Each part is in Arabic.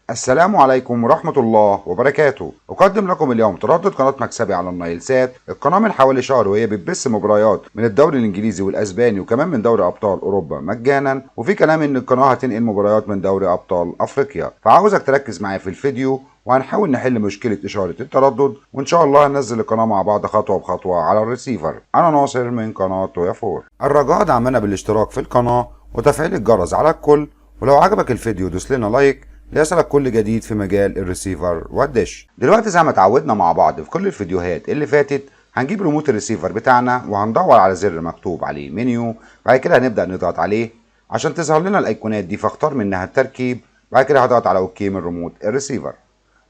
السلام عليكم ورحمة الله وبركاته. أقدم لكم اليوم تردد قناة مكسبي على النايل سات، القناة من حوالي شهر وهي بتبث مباريات من الدوري الإنجليزي والأسباني وكمان من دوري أبطال أوروبا مجانا، وفي كلام إن القناة هتنقل مباريات من دوري أبطال أفريقيا، فعاوزك تركز معايا في الفيديو وهنحاول نحل مشكلة إشارة التردد، وإن شاء الله هننزل القناة مع بعض خطوة بخطوة على الريسيفر. أنا ناصر من قناة تويا فور. الرجاء دعمنا بالاشتراك في القناة وتفعيل الجرس على الكل، ولو عجبك الفيديو دوس لنا لايك ليصلك كل جديد في مجال الريسيفر والدش. دلوقتي زي ما اتعودنا مع بعض في كل الفيديوهات اللي فاتت، هنجيب ريموت الريسيفر بتاعنا وهندور على زر مكتوب عليه منيو، بعد كده هنبدأ نضغط عليه عشان تظهر لنا الايقونات دي، فاختار منها التركيب، بعد كده هضغط على اوكي من ريموت الريسيفر.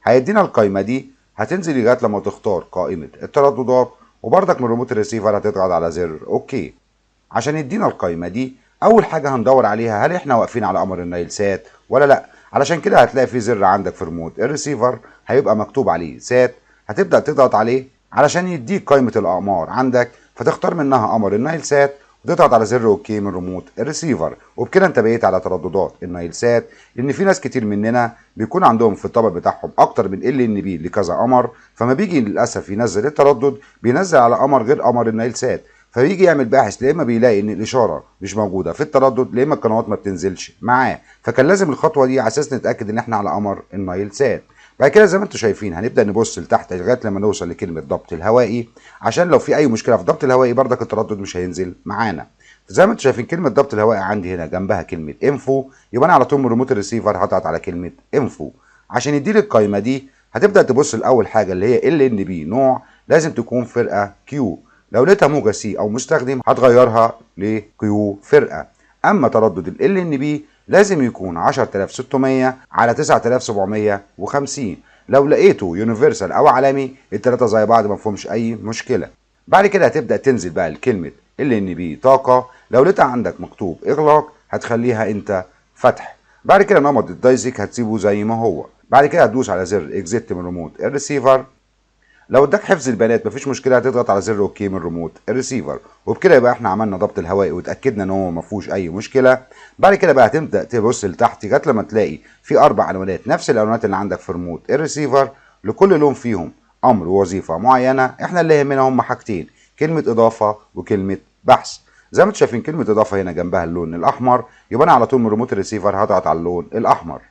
هيدينا القائمة دي، هتنزل لغاية لما تختار قائمة الترددات، وبرضك من ريموت الريسيفر هتضغط على زر اوكي عشان يدينا القائمة دي. اول حاجة هندور عليها هل احنا واقفين على قمر النايل سات ولا لا، علشان كده هتلاقي في زر عندك في ريموت الريسيفر هيبقى مكتوب عليه سات، هتبدأ تضغط عليه علشان يديك قائمة الأقمار عندك، فتختار منها قمر النايل سات وتضغط على زر اوكي من ريموت الريسيفر، وبكده انت بقيت على ترددات النايل سات. لان في ناس كتير مننا بيكون عندهم في الطبق بتاعهم اكتر من ال ان بي لكذا قمر، فما بيجي للاسف ينزل التردد بينزل على قمر غير قمر النايل سات، فبيجي يعمل باحث لا اما بيلاقي ان الاشاره مش موجوده في التردد، لا اما القنوات ما بتنزلش معاه، فكان لازم الخطوه دي على اساس نتاكد ان احنا على قمر النايل سات. بعد كده زي ما انتم شايفين هنبدا نبص لتحت لغايه لما نوصل لكلمه ضبط الهوائي، عشان لو في اي مشكله في ضبط الهوائي بردك التردد مش هينزل معانا. زي ما انتم شايفين كلمه ضبط الهوائي عندي هنا جنبها كلمه انفو، يبقى انا على طول من ريموت الريسيفر هضغط على كلمه انفو عشان يديلي القايمه دي. هتبدا تبص لاول حاجه اللي هي ال ان بي نوع، لازم تكون فرقه كيو، لو لقيتها موجة سي او مستخدم هتغيرها لكيو فرقه. اما تردد ال ان بي لازم يكون 10600 على 9750، لو لقيته يونيفرسال او عالمي التلاته زي بعض ما فيهمش اي مشكله. بعد كده هتبدا تنزل بقى لكلمه ال ان بي طاقه، لو لقيتها عندك مكتوب اغلاق هتخليها انت فتح. بعد كده نمط الدايزك هتسيبه زي ما هو، بعد كده هتدوس على زر اكزيت من ريموت الريسيفر. لو اداك حفظ البيانات مفيش مشكله، هتضغط على زر اوكي من ريموت الريسيفر، وبكده يبقى احنا عملنا ضبط الهوائي واتاكدنا ان هو مفيهوش اي مشكله. بعد كده بقى هتبدا تبص لتحت لغايه لما تلاقي في 4 عنوانات نفس العنوانات اللي عندك في ريموت الريسيفر، لكل لون فيهم امر ووظيفه معينه. احنا اللي يهمنا هم حاجتين، كلمه اضافه وكلمه بحث. زي ما انتم شايفين كلمه اضافه هنا جنبها اللون الاحمر، يبقى انا على طول من ريموت الريسيفر هضغط على اللون الاحمر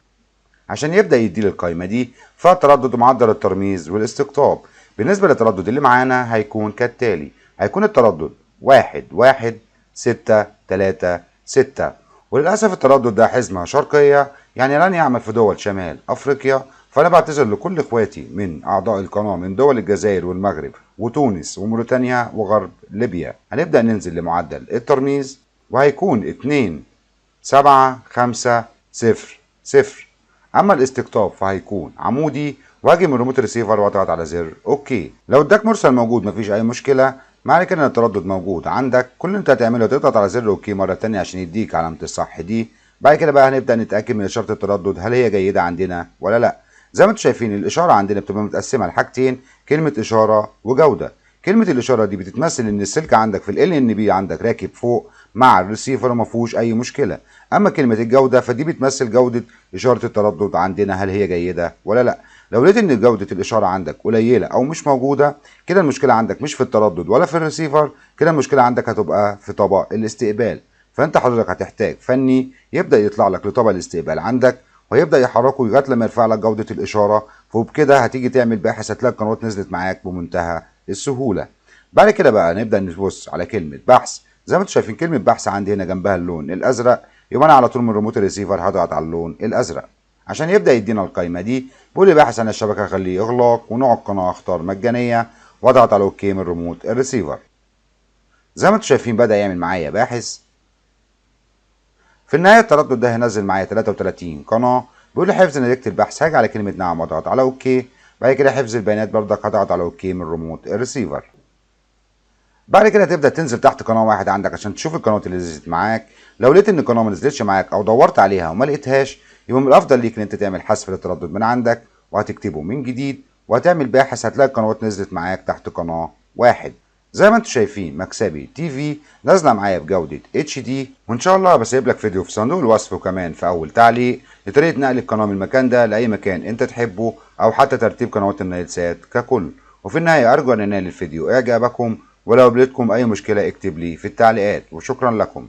عشان يبدا يديلي القائمه دي. فتردد معدل الترميز والاستقطاب بالنسبه للتردد اللي معانا هيكون كالتالي، هيكون التردد 11636، وللاسف التردد ده حزمه شرقيه يعني لن يعمل في دول شمال افريقيا، فانا بعتذر لكل اخواتي من اعضاء القناه من دول الجزائر والمغرب وتونس وموريتانيا وغرب ليبيا. هنبدا ننزل لمعدل الترميز وهيكون 27500. اما الاستقطاب فهيكون عمودي، واجي من ريموت ريسيفر واضغط على زر اوكي. لو اداك مرسل موجود مفيش اي مشكله، معنى كده ان التردد موجود عندك. كل اللي انت هتعمله تضغط على زر اوكي مره تانية عشان يديك علامه الصح دي. بعد كده بقى هنبدا نتاكد من اشاره التردد هل هي جيده عندنا ولا لا. زي ما انتم شايفين الاشاره عندنا بتبقى متقسمه لحاجتين، كلمه اشاره وجوده. كلمه الاشاره دي بتتمثل ان السلك عندك في ال ان بي عندك راكب فوق مع الريسيفر وما فيهوش اي مشكله. اما كلمه الجوده فدي بتمثل جوده اشاره التردد عندنا هل هي جيده ولا لا. لو لقيت ان جوده الاشاره عندك قليله او مش موجوده، كده المشكله عندك مش في التردد ولا في الريسيفر، كده المشكله عندك هتبقى في طبق الاستقبال. فانت حضرتك هتحتاج فني يبدا يطلع لك لطبق الاستقبال عندك ويبدا يحركه لغايه لما يرفع لك جوده الاشاره، وبكده هتيجي تعمل باحث هتلاقي القنوات نزلت معاك بمنتهى السهوله. بعد كده بقى نبدا نبص على كلمه بحث. زي ما انتم شايفين كلمه بحث عندي هنا جنبها اللون الازرق، يبقى انا على طول من ريموت الريسيفر هضغط على اللون الازرق عشان يبدا يدينا القائمه دي. بيقول لي باحث عن الشبكه خليه اغلاق، ونوع القناه اختار مجانيه، واضغط على اوكي من ريموت الريسيفر. زي ما انتم شايفين بدا يعمل معايا باحث. في النهايه التردد ده هينزل معايا 33 قناه. بيقول لي حفظ نتيجه البحث، هاجي على كلمه نعم واضغط على اوكي. بعد كده حفظ البيانات بردك هضغط على اوكي من ريموت الريسيفر. بعد كده تبدا تنزل تحت قناه واحد عندك عشان تشوف القنوات اللي نزلت معاك. لو لقيت ان القناه ما نزلتش معاك او دورت عليها وما لقيتهاش، يبقى من الافضل ليك ان انت تعمل حذف للتردد من عندك وهتكتبه من جديد وهتعمل باحث، هتلاقي القنوات نزلت معاك تحت قناه واحد. زي ما انتم شايفين مكسبي تي في نازله معايا بجوده اتش دي، وان شاء الله بسيب لك فيديو في صندوق الوصف وكمان في اول تعليق لطريقه نقل القناه من المكان ده لاي مكان انت تحبه، او حتى ترتيب قنوات النايل سات ككل. وفي النهايه ارجو ان ينال الفيديو اعجابكم، ولو قابلتكم اي مشكله اكتب لي في التعليقات، وشكرا لكم.